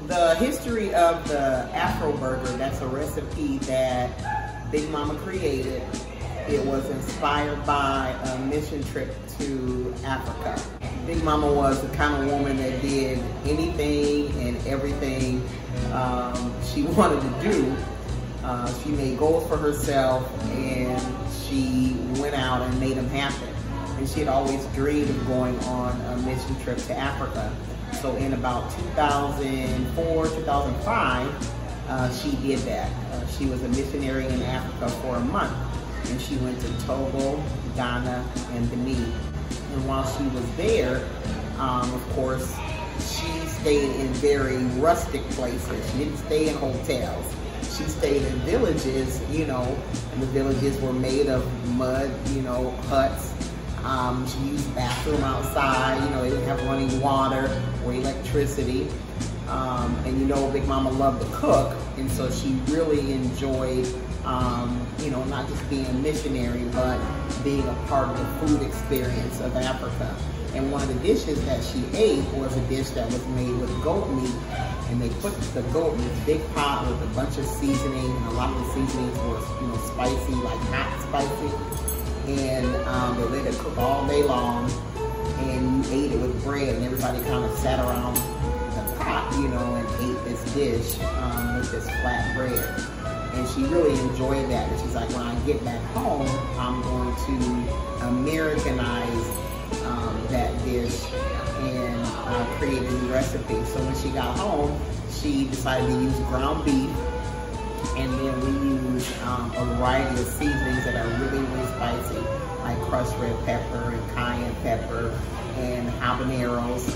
The history of the Afro burger, that's a recipe that Big Mama created. It was inspired by a mission trip to Africa. Big Mama was the kind of woman that did anything and everything she wanted to do. She made goals for herself and she went out and made them happen. And she had always dreamed of going on a mission trip to Africa. So in about 2004, 2005, she did that. She was a missionary in Africa for a month. And she went to Togo, Ghana, and Benin. And while she was there, of course, she stayed in very rustic places. She didn't stay in hotels. She stayed in villages, you know, and the villages were made of mud, you know, huts. She used the bathroom outside, you know, they didn't have running water or electricity. And you know, Big Mama loved to cook, and so she really enjoyed, you know, not just being a missionary, but being a part of the food experience of Africa. And one of the dishes that she ate was a dish that was made with goat meat, and they put the goat in this big pot with a bunch of seasoning, and a lot of the seasonings were, you know, spicy, like hot spicy. And they let it cook all day long, and you ate it with bread, and everybody kind of sat around the pot, you know, and ate this dish with this flat bread. And she really enjoyed that. And she's like, when I get back home, I'm going to Americanize that dish and create a new recipe. So when she got home, she decided to use ground beef. And then we use a variety of seasonings that are really, really spicy, like crushed red pepper and cayenne pepper and habaneros.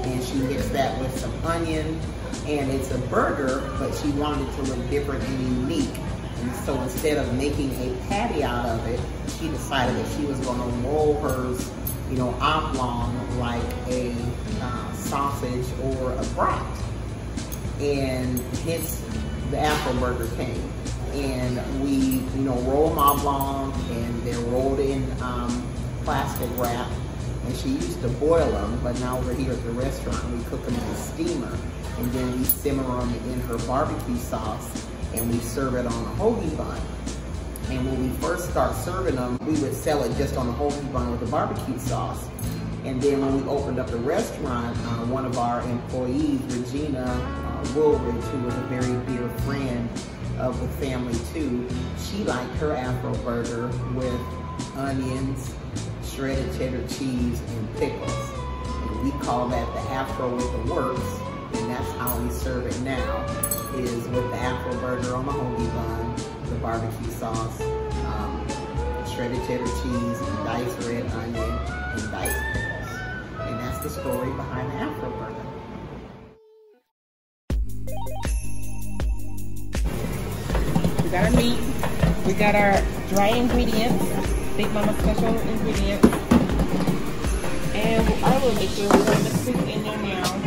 And she mixed that with some onion. And it's a burger, but she wanted it to look different and unique. And so instead of making a patty out of it, she decided that she was going to roll hers, you know, oblong like a sausage or a brat. And hence the Afro burger came. And we, you know, roll them oblong, and they're rolled in plastic wrap. And she used to boil them, but now over here at the restaurant, we cook them in a steamer. And then we simmer them in her barbecue sauce, and we serve it on a hoagie bun. And when we first start serving them, we would sell it just on a hoagie bun with the barbecue sauce. And then when we opened up the restaurant, one of our employees, Regina Woolridge, who was a very dear friend of the family too, she liked her Afro burger with onions, shredded cheddar cheese, and pickles. And we call that the Afro with the works, and that's how we serve it now, is with the Afro burger on the hoagie bun, the barbecue sauce, shredded cheddar cheese, and diced red onion, and diced pickles. And that's the story behind the Afro burger. We got our meat, we got our dry ingredients, Big Mama special ingredients, and I will make sure we're going to put it in there now.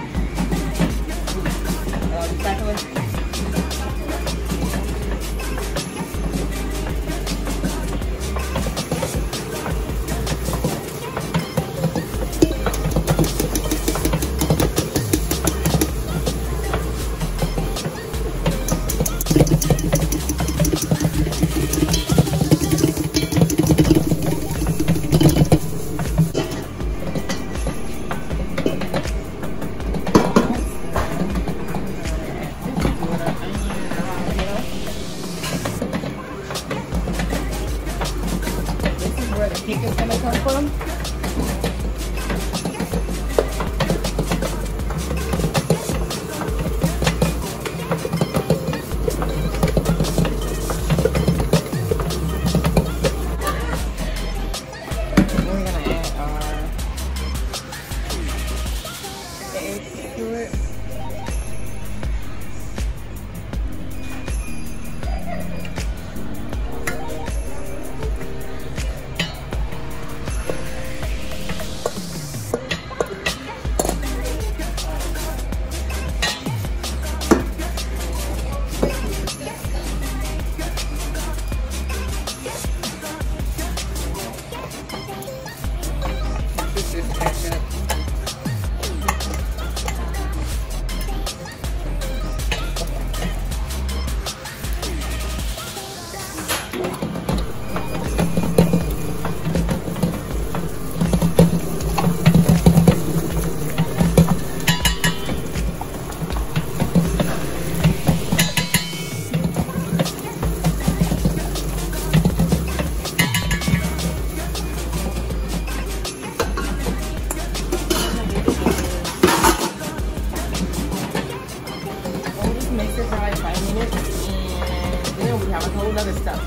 We have a whole other stuff.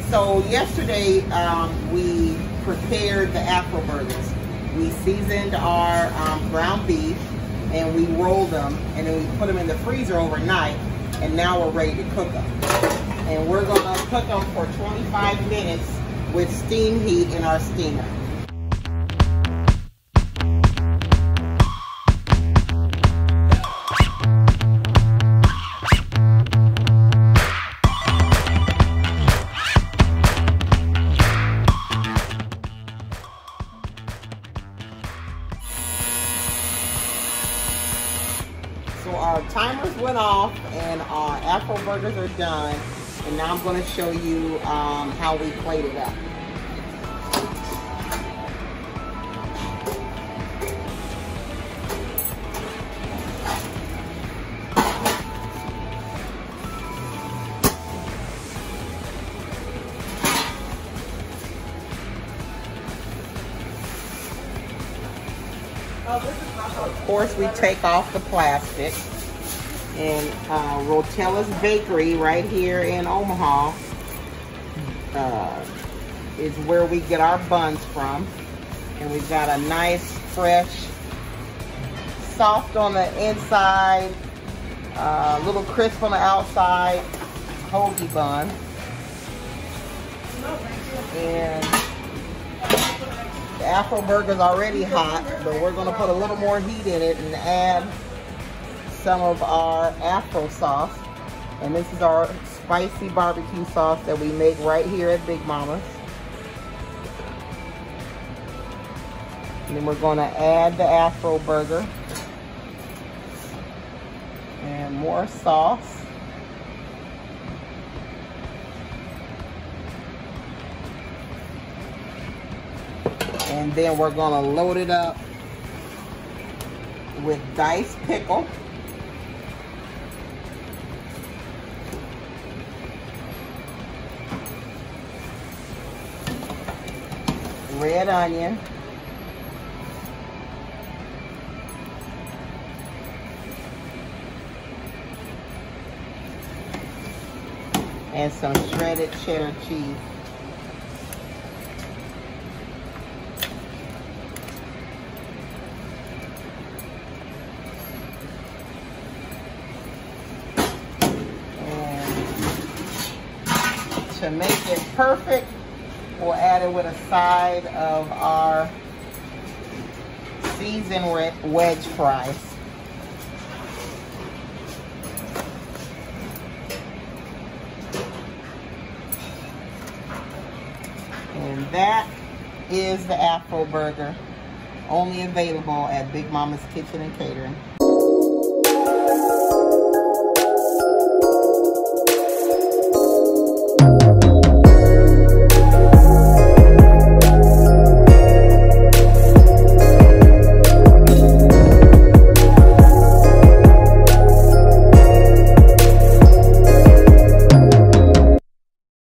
So yesterday we prepared the Afro burgers. We seasoned our ground beef and we rolled them, and then we put them in the freezer overnight, and now we're ready to cook them. And we're gonna cook them for 25 minutes with steam heat in our steamer. So our timers went off and our Afro burgers are done. And now I'm going to show you how we plate it up. Of course, we take off the plastic, and Rotella's Bakery right here in Omaha is where we get our buns from. And we've got a nice, fresh, soft on the inside, a little crisp on the outside, hoagie bun. And the Afro burger's already hot, but we're gonna put a little more heat in it and add some of our Afro sauce. And this is our spicy barbecue sauce that we make right here at Big Mama's. And then we're gonna add the Afro burger and more sauce. And then we're gonna load it up with diced pickle, red onion, and some shredded cheddar cheese. To make it perfect, we'll add it with a side of our seasoned wedge fries. And that is the Afro burger, only available at Big Mama's Kitchen and Catering.